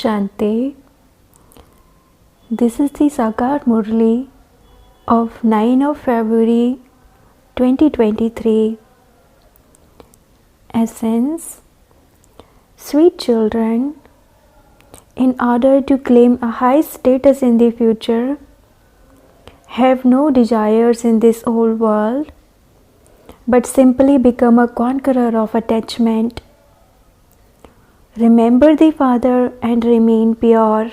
Shanti. This is the Sakar Murli of 9 of February 2023. Essence. Sweet children, in order to claim a high status in the future, have no desires in this old world, but simply become a conqueror of attachment. Remember the Father and remain pure.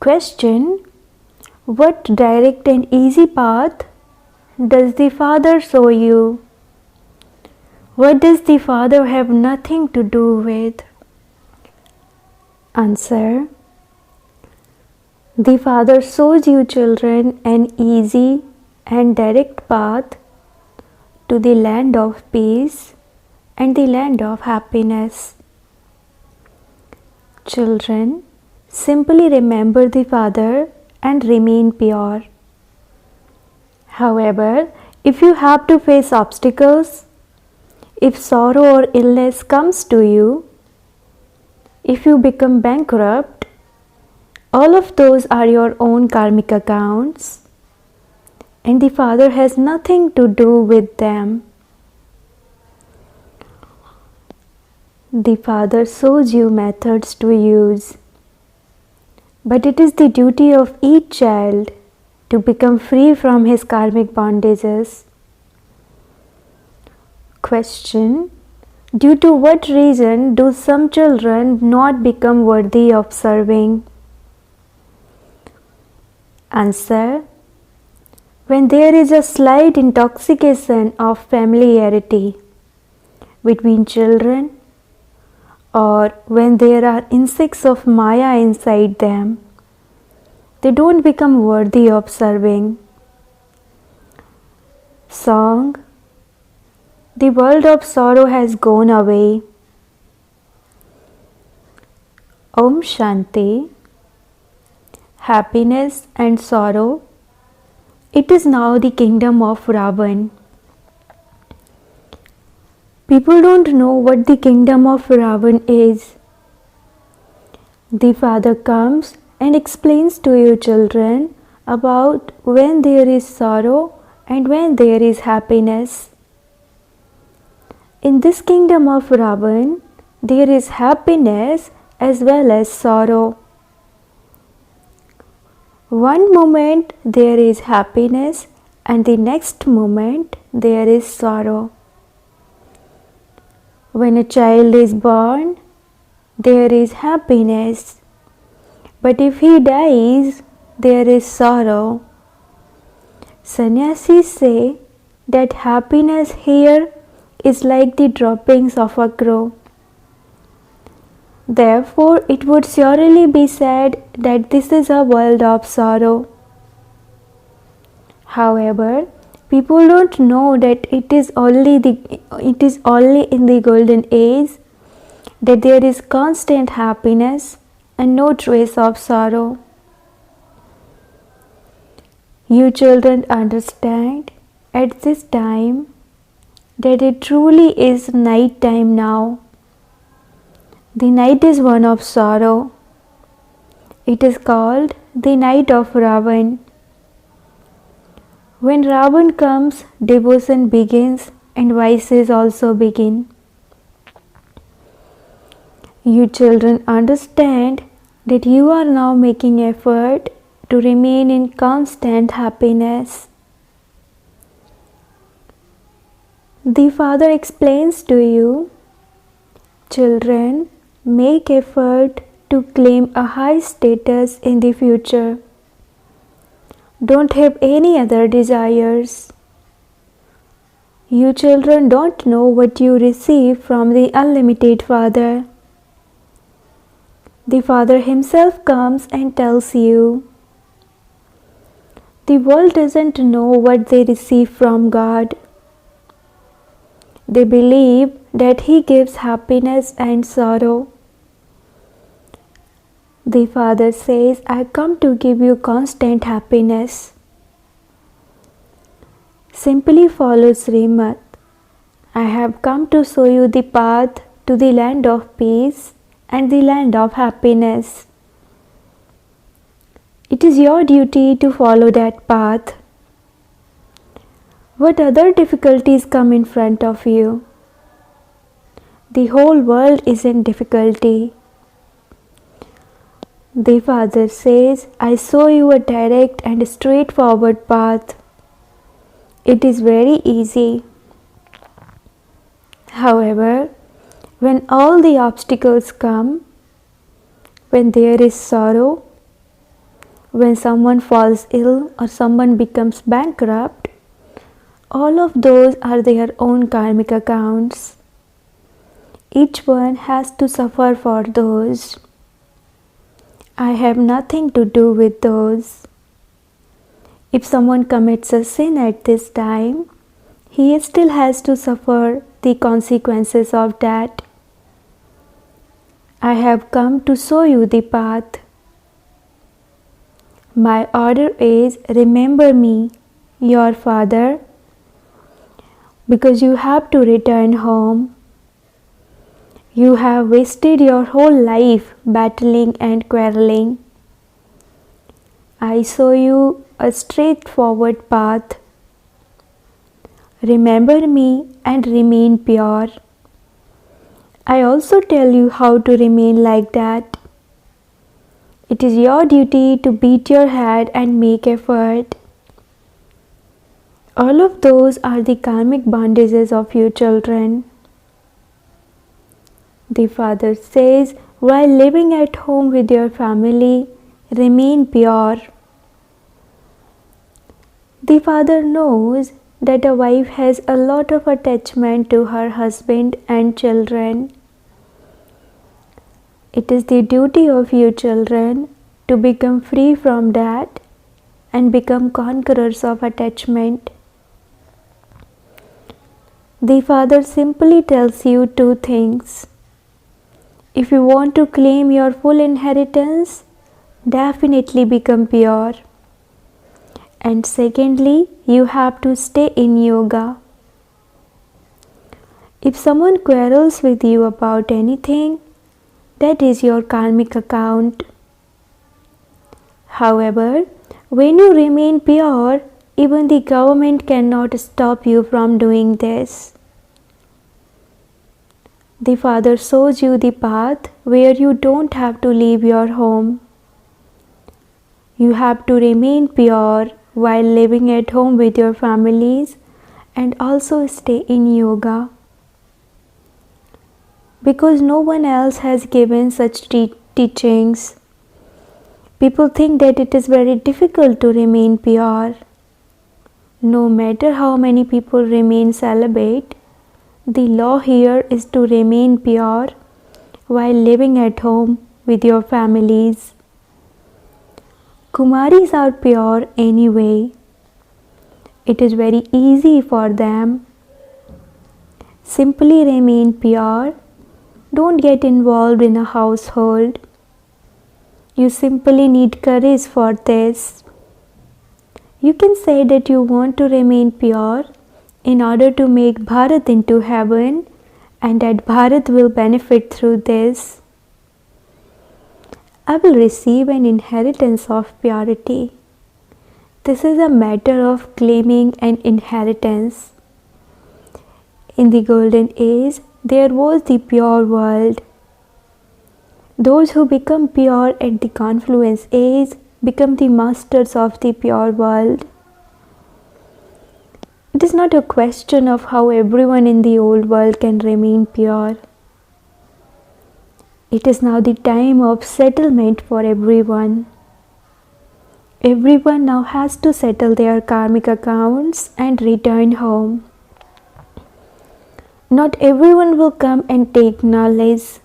Question: what direct and easy path does the Father show you? What does the Father have nothing to do with? Answer: the Father shows you children an easy and direct path to the land of peace and the land of happiness. Children, simply remember the Father and remain pure. However, if you have to face obstacles, if sorrow or illness comes to you, if you become bankrupt, all of those are your own karmic accounts, and the Father has nothing to do with them. The Father shows you methods to use, but it is the duty of each child to become free from his karmic bondages. Question: due to what reason do some children not become worthy of serving? Answer: when there is a slight intoxication of familiarity between children, or when there are insects of Maya inside them, they don't become worthy of serving. Song: the world of sorrow has gone away. Om Shanti. Happiness and sorrow. It is now the kingdom of Ravan. People don't know what the kingdom of Ravan is. The Father comes and explains to you children about when there is sorrow and when there is happiness. In this kingdom of Ravan, there is happiness as well as sorrow. One moment there is happiness and the next moment there is sorrow. When a child is born, there is happiness, but if he dies, there is sorrow. Sannyasis say that happiness here is like the droppings of a crow. Therefore, it would surely be said that this is a world of sorrow. However, people don't know that it is only in the golden age that there is constant happiness and no trace of sorrow. You children understand at this time that it truly is night time now. The night is one of sorrow. It is called the night of Ravan. When Ravan comes, devotion begins and vices also begin. You children understand that you are now making effort to remain in constant happiness. The Father explains to you, children, make effort to claim a high status in the future. Don't have any other desires. You children don't know what you receive from the unlimited Father. The Father himself comes and tells you. The world doesn't know what they receive from God. They believe that He gives happiness and sorrow. The Father says, I come to give you constant happiness. Simply follow Srimad. I have come to show you the path to the land of peace and the land of happiness. It is your duty to follow that path. What other difficulties come in front of you? The whole world is in difficulty. The Father says, I show you a direct and straightforward path. It is very easy. However, when all the obstacles come, when there is sorrow, when someone falls ill or someone becomes bankrupt, all of those are their own karmic accounts. Each one has to suffer for those. I have nothing to do with those. If someone commits a sin at this time, he still has to suffer the consequences of that. I have come to show you the path. My order is, remember me, your Father, because you have to return home. You have wasted your whole life battling and quarreling. I show you a straightforward path. Remember me and remain pure. I also tell you how to remain like that. It is your duty to beat your head and make effort. All of those are the karmic bondages of you children. The Father says, while living at home with your family, remain pure. The Father knows that a wife has a lot of attachment to her husband and children. It is the duty of you children to become free from that and become conquerors of attachment. The Father simply tells you two things. If you want to claim your full inheritance, definitely become pure. And secondly, you have to stay in yoga. If someone quarrels with you about anything, that is your karmic account. However, when you remain pure, even the government cannot stop you from doing this. The Father shows you the path where you don't have to leave your home. You have to remain pure while living at home with your families and also stay in yoga. Because no one else has given such teachings, people think that it is very difficult to remain pure. No matter how many people remain celibate, the law here is to remain pure while living at home with your families. Kumaris are pure anyway. It is very easy for them. Simply remain pure. Don't get involved in a household. You simply need courage for this. You can say that you want to remain pure in order to make Bharat into heaven and that Bharat will benefit through this. I will receive an inheritance of purity. This is a matter of claiming an inheritance. In the golden age, there was the pure world. Those who become pure at the confluence age become the masters of the pure world. It is not a question of how everyone in the old world can remain pure. It is now the time of settlement for everyone. Everyone now has to settle their karmic accounts and return home. Not everyone will come and take knowledge.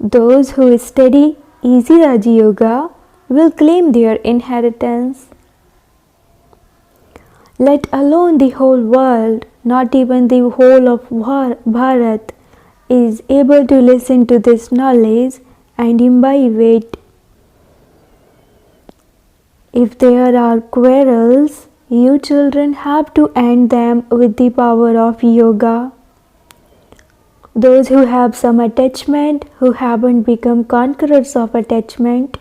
Those who study easy Raja Yoga will claim their inheritance. Let alone the whole world, not even the whole of Bharat is able to listen to this knowledge and imbibe it. If there are quarrels, you children have to end them with the power of yoga. Those who have some attachment, who haven't become conquerors of attachment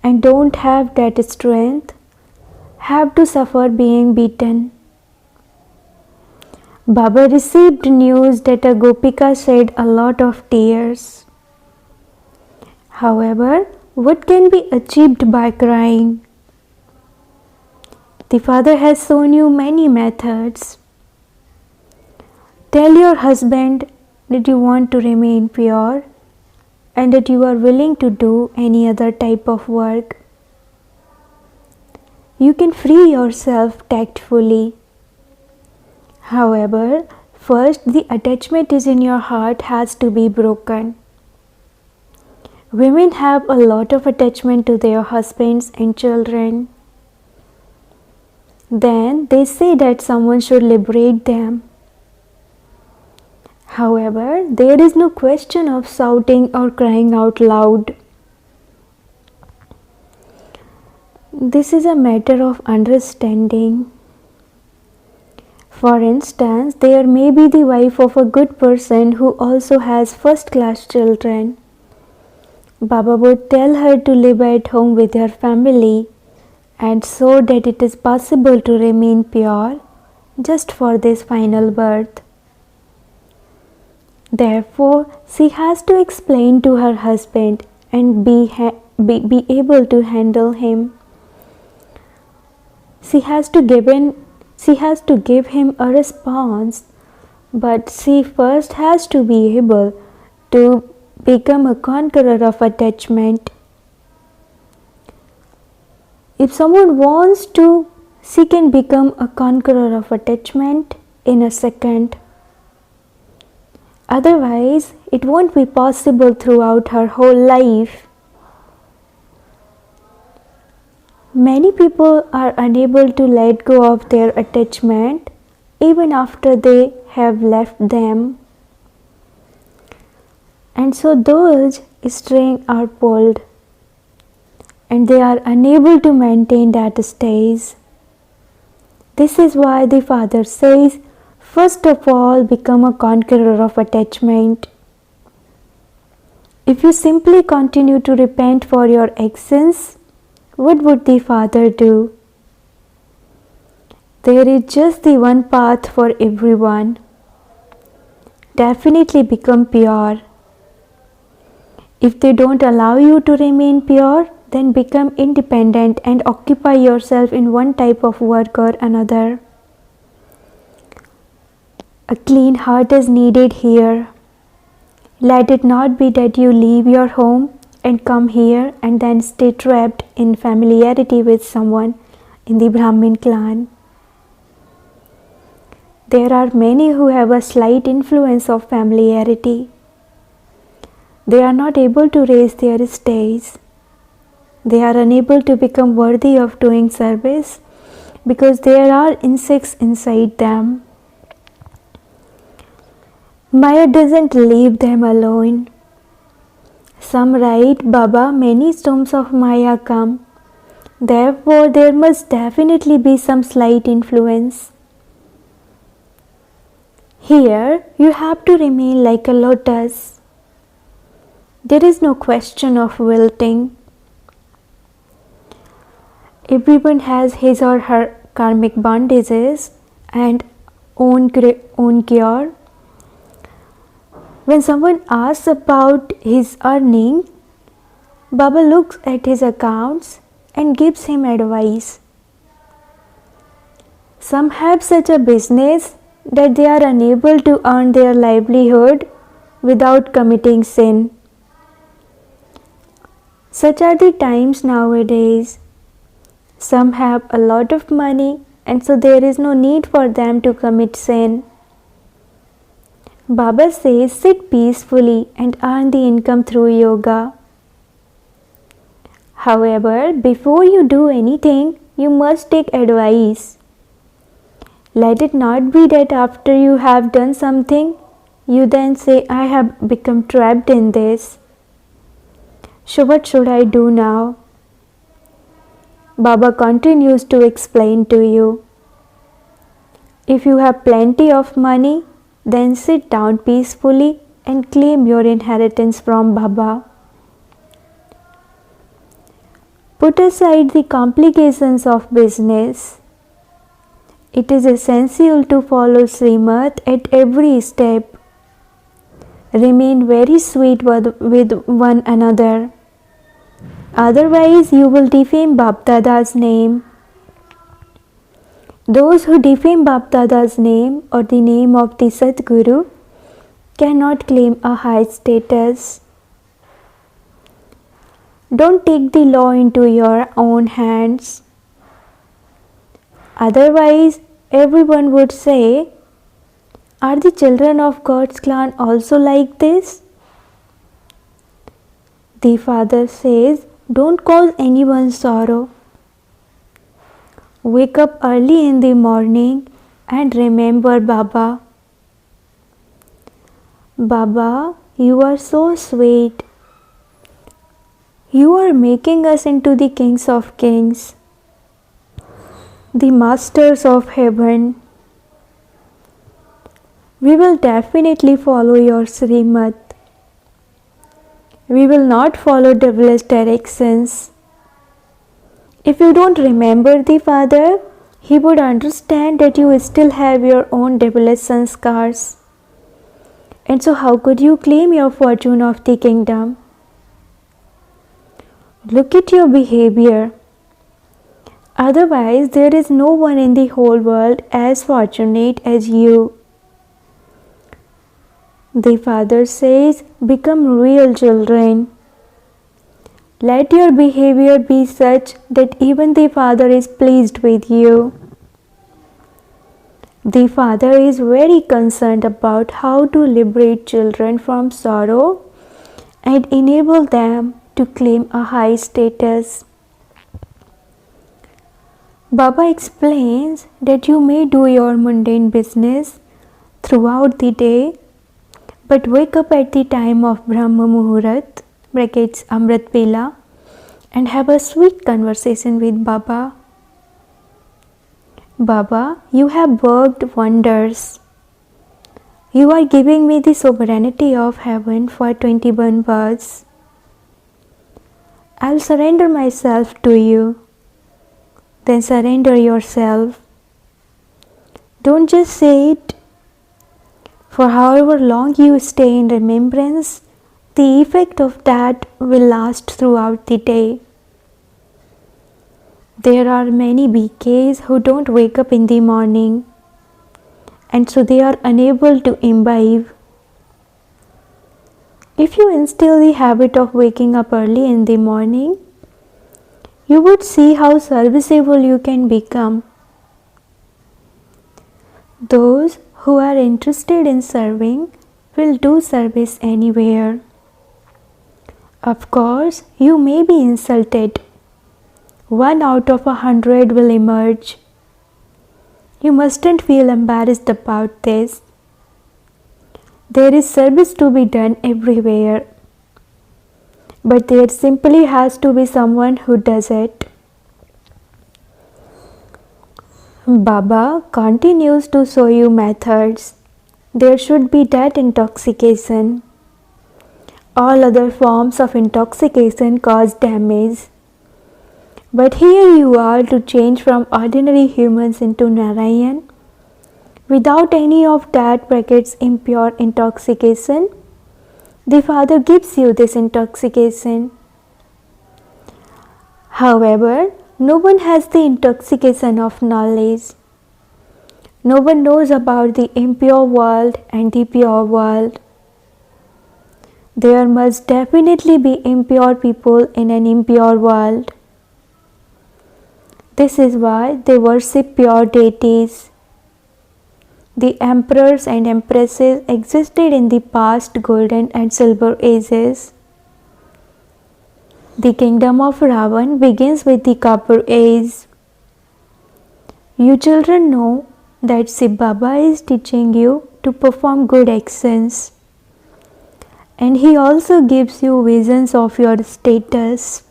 and don't have that strength, have to suffer being beaten. Baba received news that a Gopika shed a lot of tears. However, what can be achieved by crying? The Father has shown you many methods. Tell your husband that you want to remain pure and that you are willing to do any other type of work. You can free yourself tactfully. However, first the attachment is in your heart has to be broken. Women have a lot of attachment to their husbands and children. Then they say that someone should liberate them. However, there is no question of shouting or crying out loud. This is a matter of understanding. For instance, there may be the wife of a good person who also has first-class children. Baba would tell her to live at home with her family and so that it is possible to remain pure just for this final birth. Therefore, she has to explain to her husband and be able to handle him. She has to give him a response, but she first has to be able to become a conqueror of attachment. If someone wants to, she can become a conqueror of attachment in a second. Otherwise, it won't be possible throughout her whole life. Many people are unable to let go of their attachment even after they have left them. And so those strings are pulled and they are unable to maintain that stage. This is why the Father says, first of all, become a conqueror of attachment. If you simply continue to repent for your actions, what would the Father do? There is just the one path for everyone. Definitely become pure. If they don't allow you to remain pure, then become independent and occupy yourself in one type of work or another. A clean heart is needed here. Let it not be that you leave your home and come here and then stay trapped in familiarity with someone in the Brahmin clan. There are many who have a slight influence of familiarity. They are not able to raise their stage. They are unable to become worthy of doing service because there are insects inside them. Maya doesn't leave them alone. Some write, Baba, many storms of Maya come. Therefore, there must definitely be some slight influence. Here, you have to remain like a lotus. There is no question of wilting. Everyone has his or her karmic bondages and own cure. When someone asks about his earning, Baba looks at his accounts and gives him advice. Some have such a business that they are unable to earn their livelihood without committing sin. Such are the times nowadays. Some have a lot of money and so there is no need for them to commit sin. Baba says, sit peacefully and earn the income through yoga. However, before you do anything, you must take advice. Let it not be that after you have done something, you then say, I have become trapped in this. So what should I do now? Baba continues to explain to you. If you have plenty of money, Then sit down peacefully and claim your inheritance from Baba. Put aside the complications of business. It is essential to follow Srimad at every step. Remain very sweet with one another. Otherwise, you will defame Bapdada's name. Those who defame Bapdada's name or the name of the Sadguru cannot claim a high status. Don't take the law into your own hands. Otherwise, everyone would say, are the children of God's clan also like this? The father says, don't cause anyone sorrow. Wake up early in the morning and remember Baba. Baba, you are so sweet. You are making us into the kings of kings, the masters of heaven. We will definitely follow your Srimad. We will not follow devilish directions. If you don't remember the Father, he would understand that you still have your own devilish sanskars. And so how could you claim your fortune of the kingdom? Look at your behavior. Otherwise, there is no one in the whole world as fortunate as you. The Father says, become real children. Let your behavior be such that even the Father is pleased with you. The Father is very concerned about how to liberate children from sorrow and enable them to claim a high status. Baba explains that you may do your mundane business throughout the day, but wake up at the time of Brahma Muhurat, brackets Amrit Vela, and have a sweet conversation with Baba. Baba, you have worked wonders. You are giving me the sovereignty of heaven for 21 births. I'll surrender myself to you. Then surrender yourself. Don't just say it. For however long you stay in remembrance, the effect of that will last throughout the day. There are many BKs who don't wake up in the morning, and so they are unable to imbibe. If you instill the habit of waking up early in the morning, you would see how serviceable you can become. Those who are interested in serving will do service anywhere. Of course, you may be insulted. 1 out of 100 will emerge. You mustn't feel embarrassed about this. There is service to be done everywhere, but there simply has to be someone who does it. Baba continues to show you methods. There should be that intoxication. All other forms of intoxication cause damage. But here you are to change from ordinary humans into Narayan without any of that brackets impure intoxication. The Father gives you this intoxication. However, no one has the intoxication of knowledge. No one knows about the impure world and the pure world. There must definitely be impure people in an impure world. This is why they worship pure deities. The emperors and empresses existed in the past golden and silver ages. The kingdom of Ravan begins with the copper age. You children know that Shiv Baba is teaching you to perform good actions, and he also gives you visions of your status.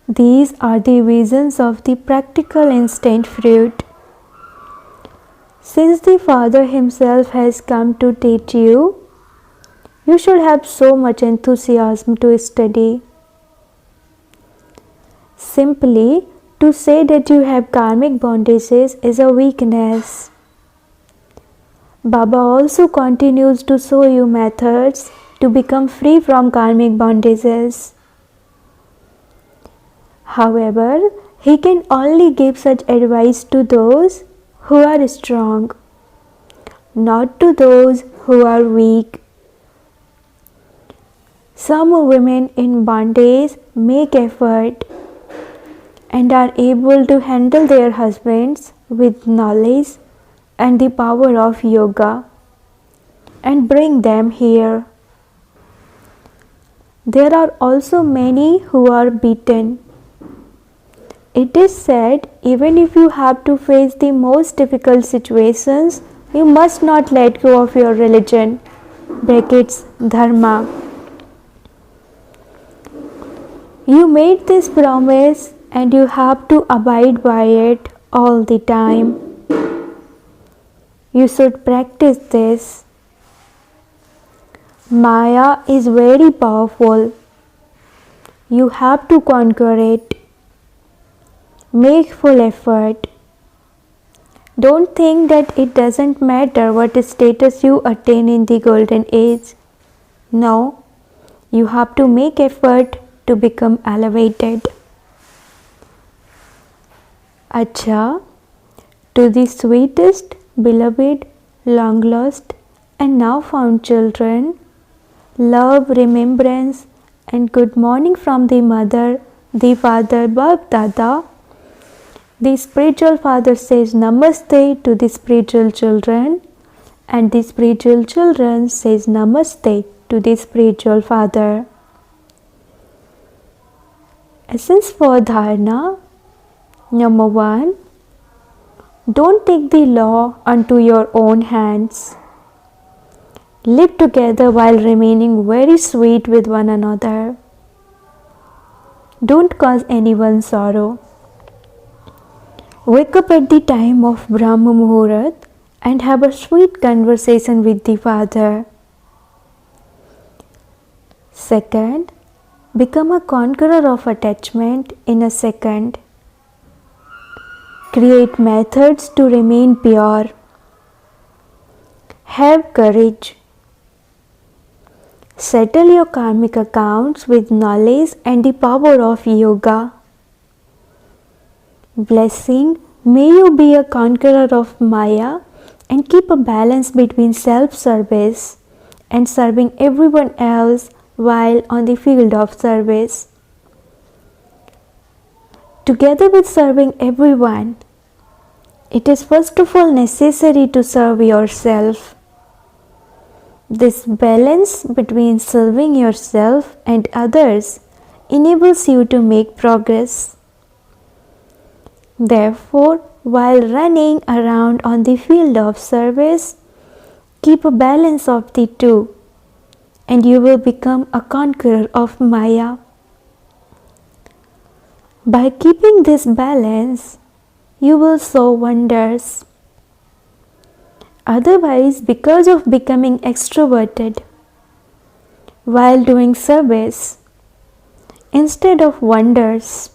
These are the visions of the practical instant fruit. Since the Father Himself has come to teach you, you should have so much enthusiasm to study. Simply to say that you have karmic bondages is a weakness. Baba also continues to show you methods to become free from karmic bondages. However, he can only give such advice to those who are strong, not to those who are weak. Some women in bondage make effort and are able to handle their husbands with knowledge and the power of yoga and bring them here. There are also many who are beaten. It is said, even if you have to face the most difficult situations, you must not let go of your religion, brackets dharma. You made this promise and you have to abide by it all the time. You should practice this. Maya is very powerful. You have to conquer it. Make full effort. Don't think that it doesn't matter what status you attain in the golden age. No, you have to make effort to become elevated. Acha, to the sweetest, beloved, long lost and now found children, love, remembrance and good morning from the mother, the father, Bab Dada. The spiritual father says Namaste to the spiritual children and the spiritual children says Namaste to the spiritual father. Essence for Dharana. Number 1. Don't take the law unto your own hands. Live together while remaining very sweet with one another. Don't cause anyone sorrow. Wake up at the time of Brahma Muhurat and have a sweet conversation with the Father. Second, become a conqueror of attachment in a second. Create methods to remain pure. Have courage. Settle your karmic accounts with knowledge and the power of yoga. Blessing, may you be a conqueror of Maya and keep a balance between self-service and serving everyone else while on the field of service. Together with serving everyone, it is first of all necessary to serve yourself. This balance between serving yourself and others enables you to make progress. Therefore, while running around on the field of service, keep a balance of the two, and you will become a conqueror of Maya. By keeping this balance, you will show wonders. Otherwise, because of becoming extroverted while doing service, instead of wonders,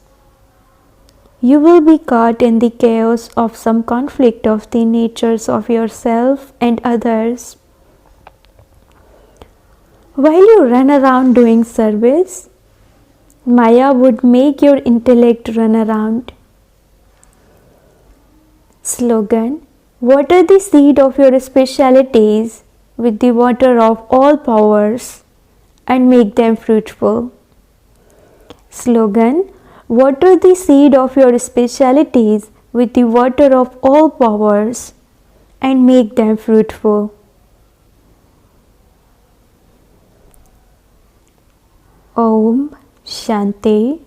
you will be caught in the chaos of some conflict of the natures of yourself and others. While you run around doing service, Maya would make your intellect run around. Slogan: water the seed of your specialities with the water of all powers and make them fruitful. Slogan: water the seed of your specialities with the water of all powers and make them fruitful. Om Shanti.